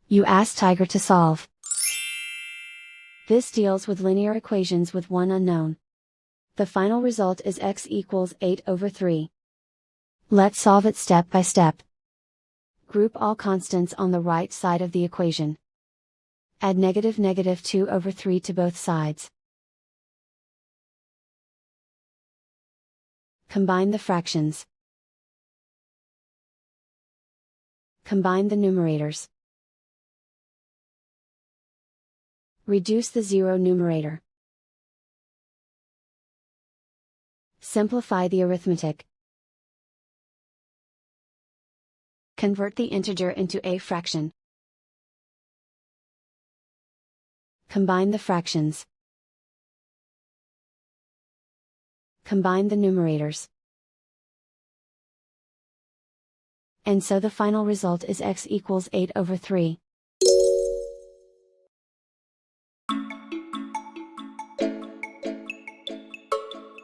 You ask Tiger to solve. This deals with linear equations with one unknown. The final result is x equals 8/3. Let's solve it step by step. Group all constants on the right side of the equation. Add -2/3 to both sides. Combine the fractions. Combine the numerators. Reduce the zero numerator. Simplify the arithmetic. Convert the integer into a fraction. Combine the fractions. Combine the numerators. And so the final result is x equals 8/3.